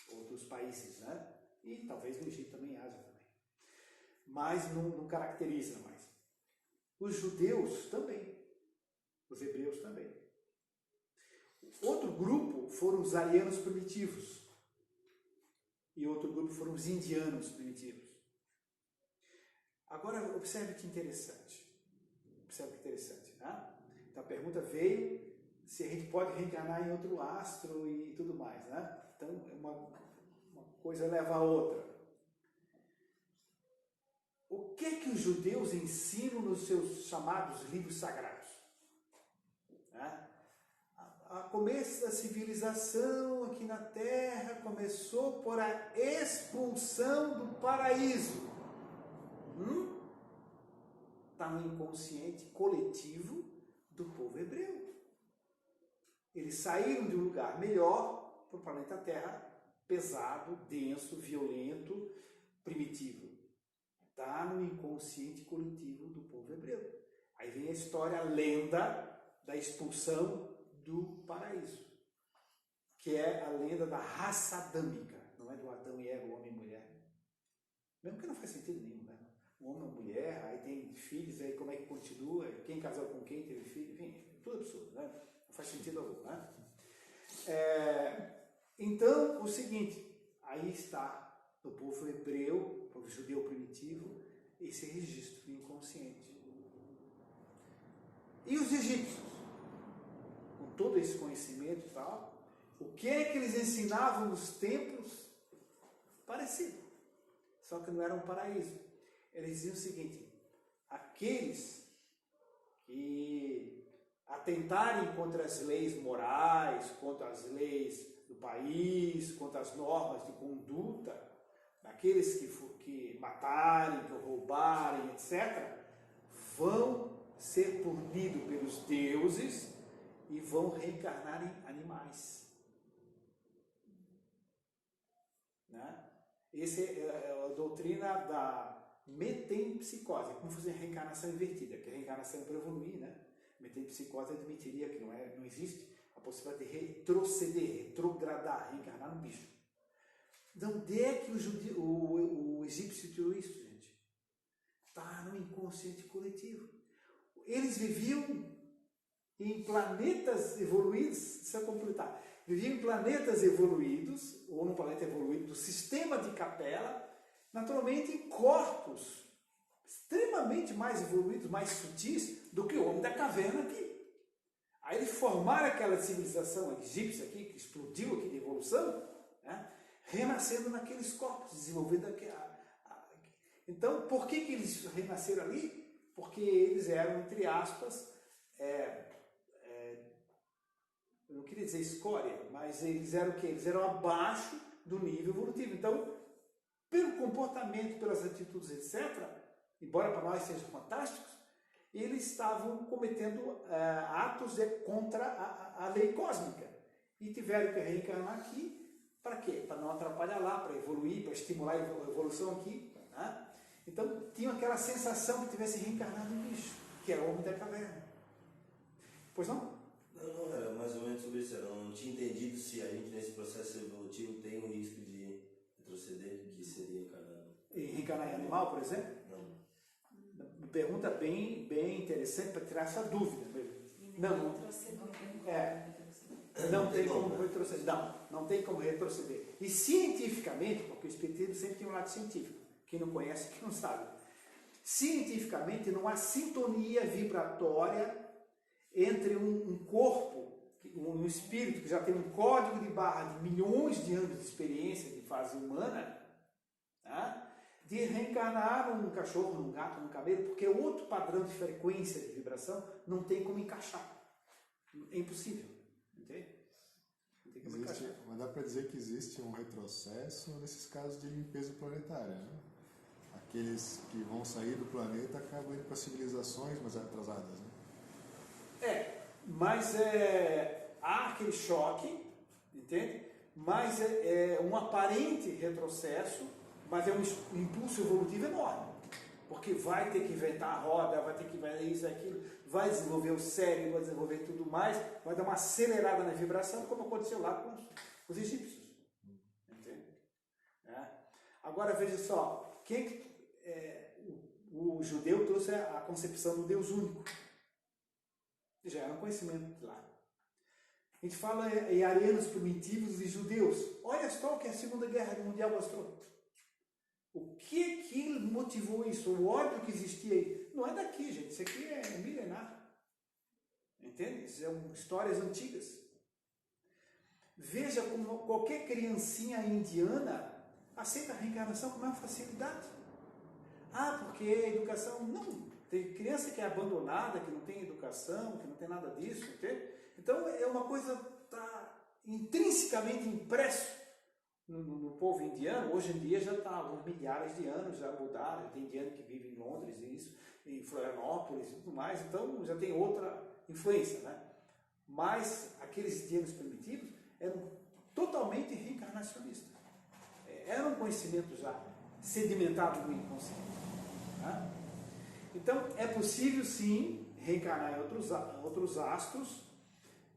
outros países, né? E talvez no Egito também haja também. Mas não caracteriza mais. Os judeus também. Os hebreus também. Outro grupo foram os arianos primitivos. E outro grupo foram os indianos primitivos. Agora, observe que interessante. Né? Então, a pergunta veio se a gente pode reencarnar em outro astro e tudo mais, né? Então, uma coisa leva a outra. O que os judeus ensinam nos seus chamados livros sagrados? Né? A começo da civilização aqui na Terra começou por a expulsão do paraíso. Está no inconsciente coletivo do povo hebreu. Eles saíram de um lugar melhor para o planeta Terra, pesado, denso, violento, primitivo. Está no inconsciente coletivo do povo hebreu. Aí vem a história, a lenda da expulsão do paraíso, que é a lenda da raça adâmica, não é do Adão e Eva, homem e mulher. Mesmo que não faz sentido nenhum, né? Um homem e uma mulher, aí tem filhos, aí como é que continua, quem casou com quem, teve filho, enfim, tudo absurdo, né? Não faz sentido algum, né? Então, o seguinte, aí está no povo hebreu, povo judeu primitivo, esse registro inconsciente. E os egípcios? Com todo esse conhecimento e tal, o que é que eles ensinavam nos templos? Parecido. Só que não era um paraíso. Eles diziam o seguinte: aqueles que atentarem contra as leis morais, contra as leis do país, contra as normas de conduta, aqueles que matarem, que roubarem, etc., vão ser punidos pelos deuses e vão reencarnar em animais. Né? Essa é a doutrina da metempsicose, como fazer reencarnação invertida, que a reencarnação é para evoluir, né? Metempsicose admitiria que não existe a possibilidade de retroceder, retrogradar, reencarnar no bicho. Então, onde é que o egípcio tirou isso, gente? está no inconsciente coletivo. Eles viviam em planetas evoluídos, se eu completar, viviam em planetas evoluídos, ou num planeta evoluído do sistema de Capela, naturalmente em corpos extremamente mais evoluídos, mais sutis do que o homem da caverna aqui. Aí eles formaram aquela civilização egípcia aqui, que explodiu aqui de evolução, né? Renascendo naqueles corpos, desenvolvendo Então, por que eles renasceram ali? Porque eles eram, entre aspas, eu não queria dizer escória, mas eles eram o quê? Eles eram abaixo do nível evolutivo. Então, pelo comportamento, pelas atitudes, etc., embora para nós sejam fantásticos, eles estavam cometendo atos contra a lei cósmica. E tiveram que reencarnar aqui, para quê? Para não atrapalhar lá, para evoluir, para estimular a evolução aqui. Né? Então, tinham aquela sensação que tivesse reencarnado um bicho, que era o homem da caverna. Pois não? Não, era mais ou menos sobre isso. Eu não tinha entendido se a gente, nesse processo evolutivo, tem um risco de retroceder, que seria encarnado. E reencarnar em animal, por exemplo? Não. Pergunta bem interessante para tirar essa dúvida. Não tem como retroceder. Não tem como retroceder. E cientificamente, porque o espiritismo sempre tem um lado científico. Quem não conhece, quem não sabe. Cientificamente, não há sintonia vibratória entre um corpo, um espírito que já tem um código de barra de milhões de anos de experiência de fase humana, tá? De reencarnar num cachorro, num gato, num camelo, porque outro padrão de frequência de vibração não tem como encaixar. É impossível. Entende? Não tem como encaixar. Mas dá para dizer que existe um retrocesso nesses casos de limpeza planetária, né? Aqueles que vão sair do planeta acabam indo para civilizações mais atrasadas, né? Mas há aquele choque, entende? Mas é um aparente retrocesso, mas é um impulso evolutivo enorme. Porque vai ter que inventar a roda, vai ter que inventar isso, aquilo, vai desenvolver o cérebro, vai desenvolver tudo mais, vai dar uma acelerada na vibração, como aconteceu lá com os egípcios. Entende? Agora veja só, o judeu trouxe a concepção do Deus único. Já era um conhecimento de lá. A gente fala em arianos primitivos e judeus. Olha só o que a Segunda Guerra Mundial mostrou. O que motivou isso? O ódio que existia aí. Não é daqui, gente. Isso aqui é milenar. Entende? Isso são histórias antigas. Veja como qualquer criancinha indiana aceita a reencarnação com maior facilidade. Porque a educação... Não. Tem criança que é abandonada, que não tem educação, que não tem nada disso, entende? Então é uma coisa que está intrinsecamente impresso no povo indiano. Hoje em dia já está há alguns milhares de anos, já mudaram. Tem indiano que vive em Londres, isso, em Florianópolis e tudo mais, então já tem outra influência, né? Mas aqueles indianos primitivos eram totalmente reencarnacionistas. Era um conhecimento já sedimentado no inconsciente. Né? Então, é possível, sim, reencarnar em outros astros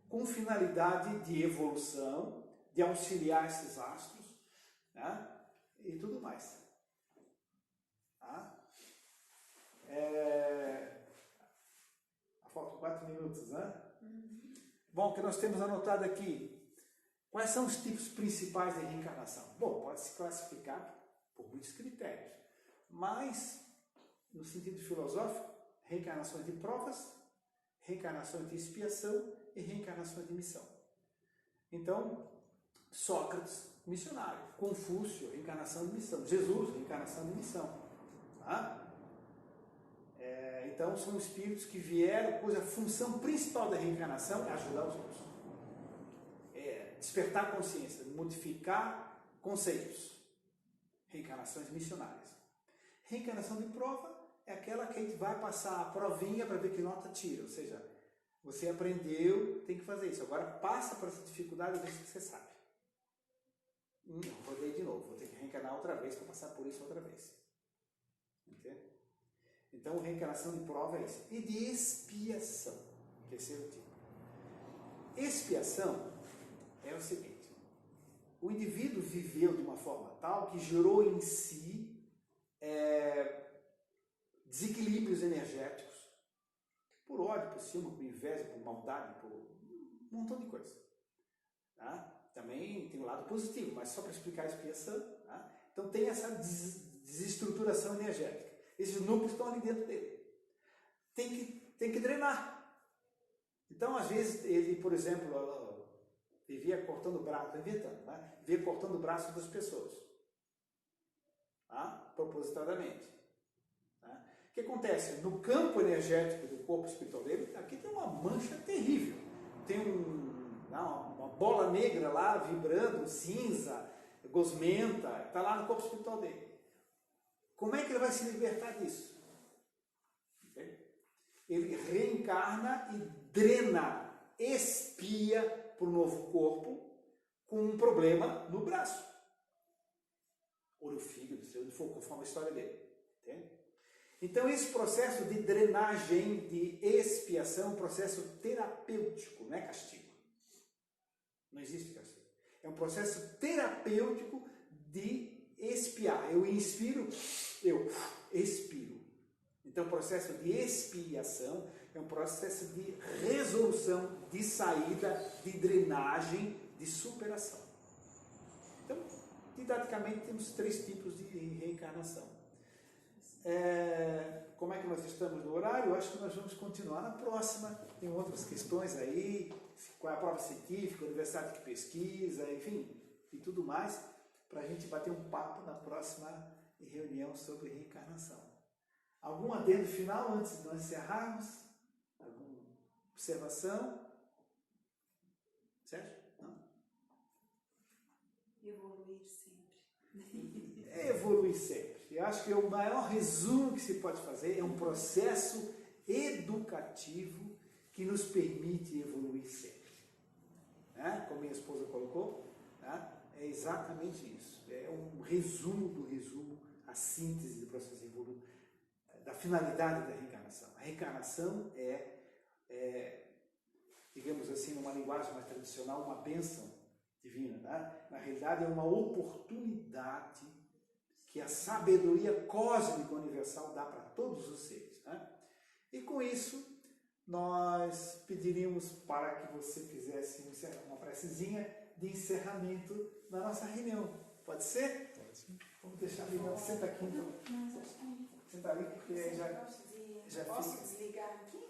com finalidade de evolução, de auxiliar esses astros, né? E tudo mais. Tá? Faltam 4 minutos, né? Bom, o que nós temos anotado aqui. Quais são os tipos principais de reencarnação? Bom, pode se classificar por muitos critérios, mas... no sentido filosófico, reencarnações de provas, reencarnações de expiação e reencarnações de missão. Então, Sócrates, missionário. Confúcio, reencarnação de missão. Jesus, reencarnação de missão. Tá? Então, são espíritos que vieram, pois a função principal da reencarnação é ajudar os outros. Despertar consciência, modificar conceitos. Reencarnações missionárias. Reencarnação de prova é aquela que a gente vai passar a provinha para ver que nota tira. Ou seja, você aprendeu, tem que fazer isso. Agora passa por essa dificuldade e vê se você sabe. Rodei de novo, vou ter que reencarnar outra vez para passar por isso outra vez. Entende? Então, reencarnação de prova é isso. E de expiação, terceiro tipo. Expiação é o seguinte: o indivíduo viveu de uma forma tal que gerou em si desequilíbrios energéticos, por ódio, por ciúme, por inveja, por maldade, por um montão de coisa. Tá? Também tem um lado positivo, mas só para explicar a expiação. Tá? Então tem essa desestruturação energética. Esses núcleos estão ali dentro dele. Tem que drenar. Então, às vezes, ele, por exemplo, vivia cortando o braço, inventando, né? Vivia cortando o braço das pessoas. Tá? Propositadamente. Tá? O que acontece? No campo energético do corpo espiritual dele, aqui tem uma mancha terrível. Tem uma bola negra lá, vibrando, cinza, gosmenta, está lá no corpo espiritual dele. Como é que ele vai se libertar disso? Ele reencarna e drena, expia para o novo corpo com um problema no braço. Ou no fígado, se onde for, conforme a história dele. Entende? Então, esse processo de drenagem, de expiação, é um processo terapêutico, não é castigo. Não existe castigo. É um processo terapêutico de expiar. Eu inspiro, eu expiro. Então, o processo de expiação é um processo de resolução, de saída, de drenagem, de superação. Então, didaticamente, temos 3 tipos de reencarnação. Como é que nós estamos no horário? Eu acho que nós vamos continuar na próxima. Tem outras questões aí, qual é a prova científica, universidade que pesquisa, enfim, e tudo mais, para a gente bater um papo na próxima reunião sobre reencarnação. Algum adendo final antes de nós encerrarmos? Alguma observação? Sérgio? Não? Evoluir sempre. Evoluir sempre. Eu acho que o maior resumo que se pode fazer é um processo educativo que nos permite evoluir sempre. Né? Como minha esposa colocou, né? É exatamente isso. É um resumo do resumo, a síntese do processo evolutivo, da finalidade da reencarnação. A reencarnação digamos assim, numa linguagem mais tradicional, uma bênção divina. Né? Na realidade, é uma oportunidade que a sabedoria cósmica universal dá para todos os seres. Né? E com isso, nós pediríamos para que você fizesse uma precezinha de encerramento da nossa reunião. Pode ser? Pode ser. Vamos deixar ali, senta aqui então. Senta ali, porque já Posso fica. desligar aqui?